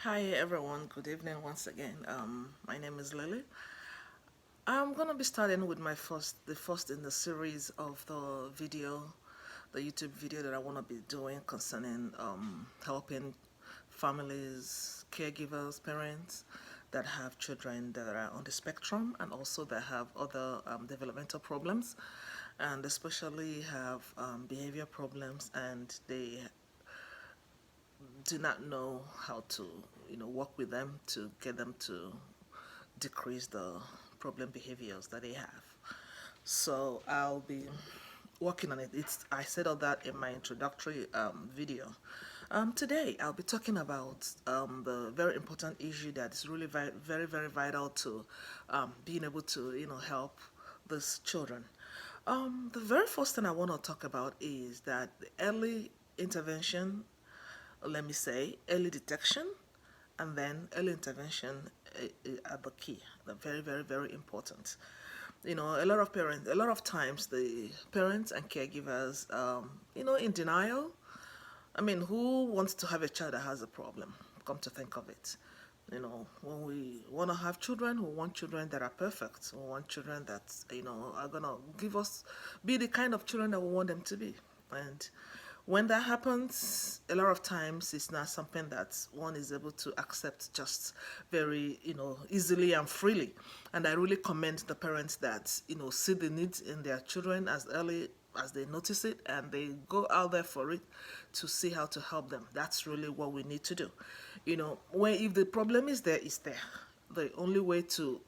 Hi everyone, good evening once again. My name is Lily. I'm gonna be starting with the first in the series of the YouTube video that I wanna be doing concerning helping families, caregivers, parents that have children that are on the spectrum and also that have other developmental problems and especially have behavior problems and they do not know how to work with them to get them to decrease the problem behaviors that they have. So I'll be working on it. I said all that in my introductory video. Today I'll be talking about the very important issue that is really very vital to being able to help these children. The very first thing I want to talk about is that the early intervention, let me say, early detection and then early intervention are the key. They're very important. A lot of times the parents and caregivers, in denial. I mean, who wants to have a child that has a problem? Come to think of it. When we want to have children, we want children that are perfect. We want children that, are going to be the kind of children that we want them to be. And when that happens, a lot of times it's not something that one is able to accept just very, easily and freely. And I really commend the parents that, see the needs in their children as early as they notice it and they go out there for it to see how to help them. That's really what we need to do. When if the problem is there, it's there. The only way to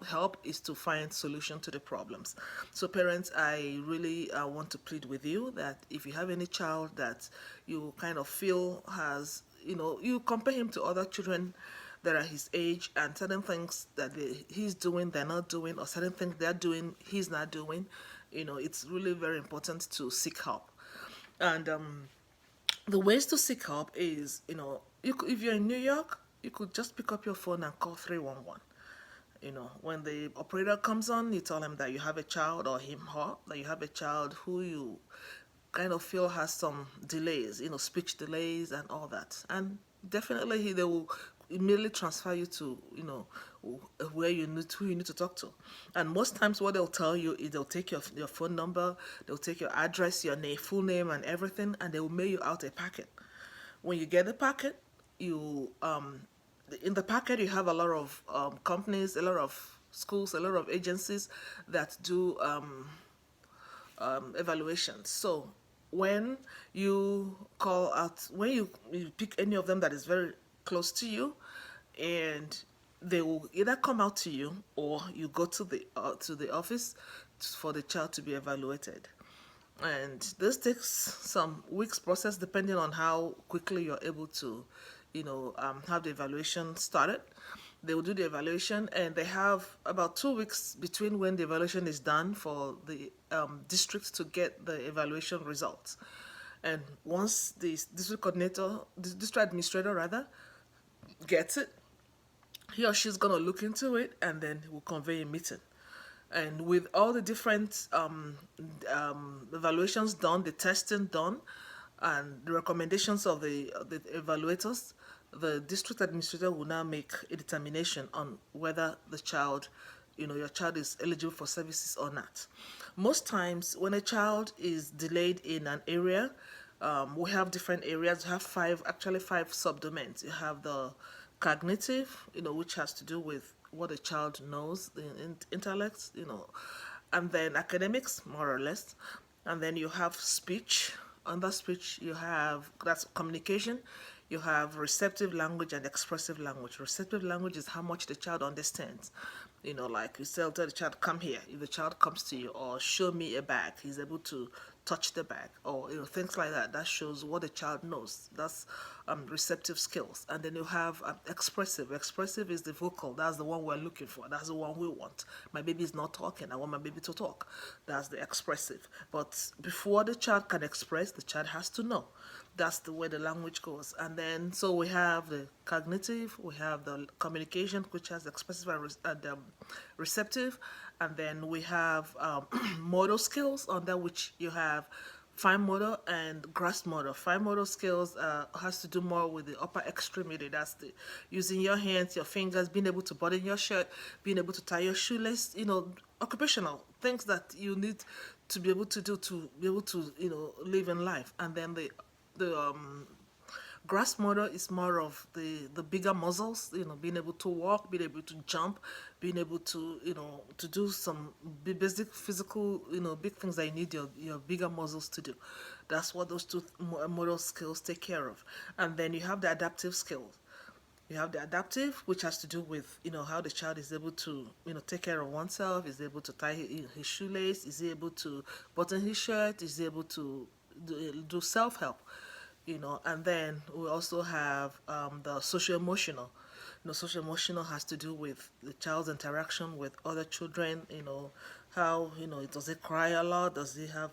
help is to find solution to the problems. So parents, I really want to plead with you that if you have any child that you kind of feel has, you compare him to other children that are his age and certain things that he's doing they're not doing or certain things they're doing he's not doing, it's really very important to seek help. And the ways to seek help is, if you're in New York, you could just pick up your phone and call 311. When the operator comes on, you tell him that you have a child or him, her, that you have a child who you kind of feel has some delays, speech delays and all that. And definitely they will immediately transfer you to, who you need to talk to. And most times what they'll tell you is they'll take your phone number, they'll take your address, your name, full name and everything, and they will mail you out a packet. When you get the packet, you in the packet you have a lot of companies, a lot of schools, a lot of agencies that do evaluations. So when you call out, when you pick any of them that is very close to you, and they will either come out to you or you go to the office for the child to be evaluated. And this takes some weeks process depending on how quickly you're able to, have the evaluation started. They will do the evaluation and they have about 2 weeks between when the evaluation is done for the district to get the evaluation results. And once the district administrator rather, gets it, he or she's gonna look into it and then will convey a meeting. And with all the different evaluations done, the testing done, and the recommendations of the evaluators, the district administrator will now make a determination on whether the child, your child is eligible for services or not. Most times, when a child is delayed in an area, we have different areas. We have five subdomains. You have the cognitive, which has to do with what a child knows, the intellect, and then academics, more or less. And then you have speech. Under speech, you have that's communication. You have receptive language and expressive language. Receptive language is how much the child understands. Like you tell the child, come here. If the child comes to you or show me a bag, he's able to touch the bag or things like that. That shows what the child knows. That's receptive skills. And then you have expressive. Expressive is the vocal. That's the one we're looking for. That's the one we want. My baby is not talking. I want my baby to talk. That's the expressive. But before the child can express, the child has to know. That's the way the language goes. And then, so we have the cognitive, we have the communication, which has expressive and receptive, and then we have motor skills, under which you have fine motor and gross motor. Fine motor skills has to do more with the upper extremity. That's the using your hands, your fingers, being able to button your shirt, being able to tie your shoelace. Occupational things that you need to be able to do to be able to live in life. And then the grass motor is more of the bigger muscles, being able to walk, being able to jump, being able to, to do some basic physical, big things that you need your bigger muscles to do. That's what those two motor skills take care of. And then you have the adaptive skills. You have the adaptive, which has to do with how the child is able to take care of oneself, is able to tie his shoelace, is able to button his shirt, is able to do self help. And then we also have the social emotional. Social emotional has to do with the child's interaction with other children. How does he cry a lot? Does he have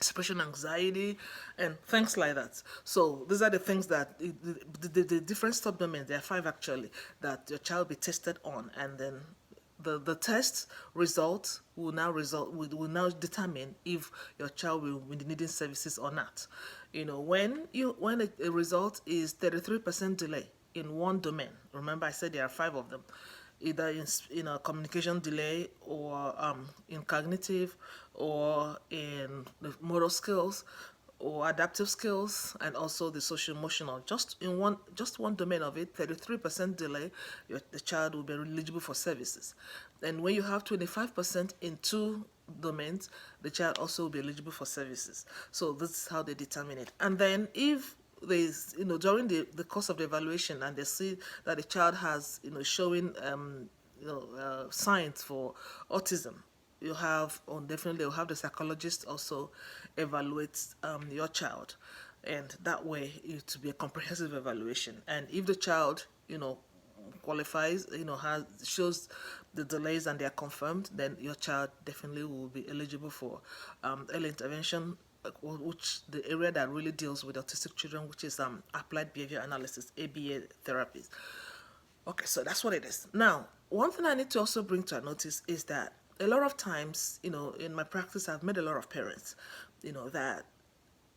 separation anxiety and things like that. So these are the things that the different subdomains, there are 5 actually, that your child be tested on, and then the test results will now determine if your child will be needing services or not. When a result is 33% delay in one domain, remember I said there are 5 of them, either in a communication delay or in cognitive or in the motor skills or adaptive skills, and also the social emotional. Just one domain of it, 33% delay, the child will be eligible for services. And when you have 25% in 2 domains, the child also will be eligible for services. So this is how they determine it. And then if there's during the course of the evaluation and they see that the child has showing signs for autism, you have definitely you'll have the psychologist also evaluate your child, and that way it to be a comprehensive evaluation. And if the child qualifies, has shows the delays and they are confirmed, then your child definitely will be eligible for early intervention, which the area that really deals with autistic children, which is applied behavior analysis, ABA therapies. Okay, so that's what it is. Now, one thing I need to also bring to our notice is that a lot of times, in my practice, I've met a lot of parents, that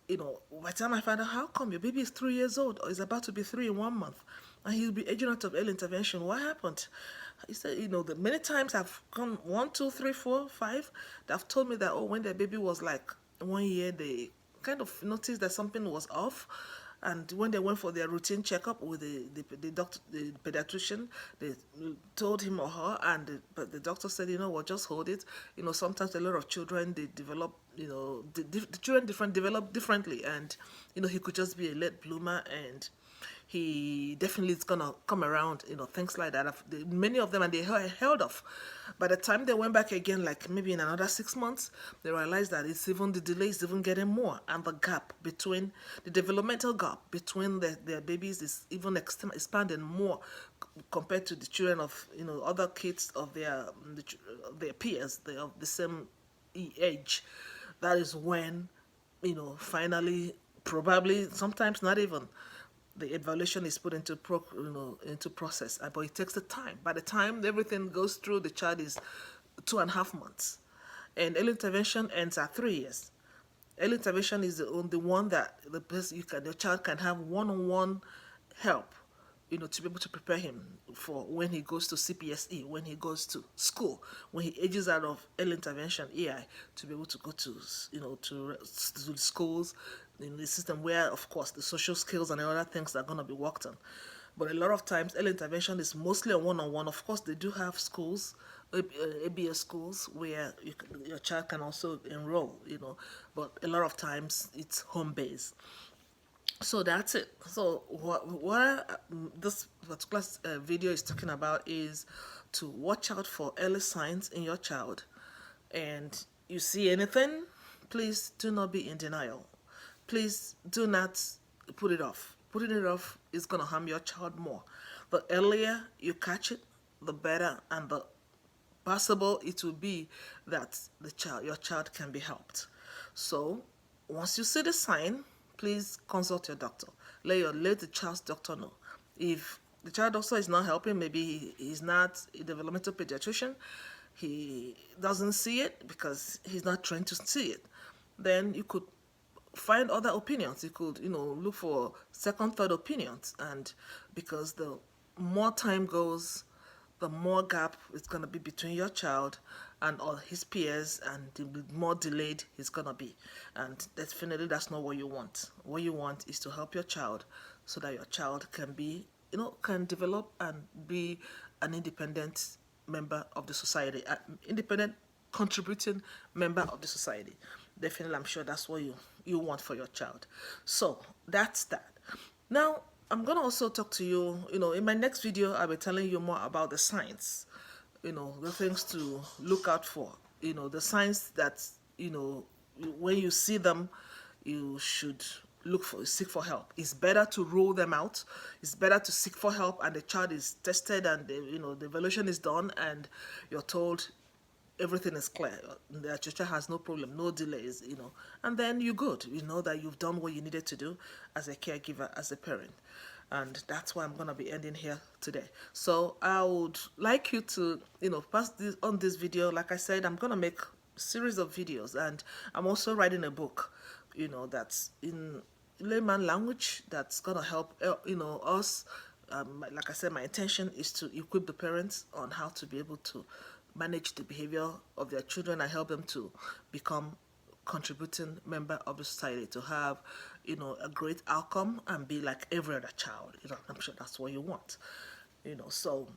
by the time I find out, how come your baby is 3 years old or is about to be 3 in 1 month, and he'll be aging out of early intervention? What happened? He said, the many times I've gone 1, 2, 3, 4, 5, they've told me that, when their baby was like 1 year, they kind of noticed that something was off. And when they went for their routine checkup with the doctor, the pediatrician, they told him or her, but the doctor said, just hold it. Sometimes a lot of children, they develop, the children develop differently, and he could just be a late bloomer, and he definitely is gonna come around, things like that. Many of them, and they held off. By the time they went back again, like maybe in another 6 months, they realized that the delay is even getting more, and the developmental gap between their babies is even expanding more compared to the children of other kids of their peers, of the same age. That is when finally, probably sometimes not even, the evaluation is put into process, but it takes the time. By the time everything goes through, the child is 2.5 months, and early intervention ends at 3 years. Early intervention is the only one that the child can have one-on-one help, to be able to prepare him for when he goes to CPSE, when he goes to school, when he ages out of early intervention EI, to be able to go to to schools in the system where, of course, the social skills and other things are going to be worked on. But a lot of times, early intervention is mostly a one-on-one. Of course, they do have schools, ABS schools, where your child can also enroll, but a lot of times it's home-based. So that's it. So what this particular video is talking about is to watch out for early signs in your child. And you see anything, please do not be in denial. Please do not put it off. Putting it off is going to harm your child more. The earlier you catch it, the better, and the possible it will be that your child can be helped. So once you see the sign, please consult your doctor. Let the child's doctor know. If the child doctor is not helping, maybe he's not a developmental pediatrician, he doesn't see it because he's not trained to see it. then you could find other opinions. You could, look for second, third opinions. And because the more time goes, the more gap is going to be between your child and all his peers, and the more delayed he's going to be. And definitely that's not what you want. What you want is to help your child so that your child can be, can develop and be an independent member of the society, an independent contributing member of the society. Definitely, I'm sure that's what you want for your child. So that's that. Now, I'm gonna also talk to you. In my next video, I'll be telling you more about the signs. The things to look out for. The signs that when you see them, you should seek for help. It's better to rule them out. It's better to seek for help, and the child is tested, and the evaluation is done, and you're told everything is clear. The child has no problem, no delays, and then you're good. You know that you've done what you needed to do as a caregiver, as a parent. And that's why I'm going to be ending here today. So I would like you to, pass this on this video. Like I said, I'm going to make a series of videos, and I'm also writing a book, that's in layman language, that's going to help, us. Like I said, my intention is to equip the parents on how to be able to manage the behavior of their children and help them to become contributing member of the society, to have a great outcome and be like every other child. I'm sure that's what you want. So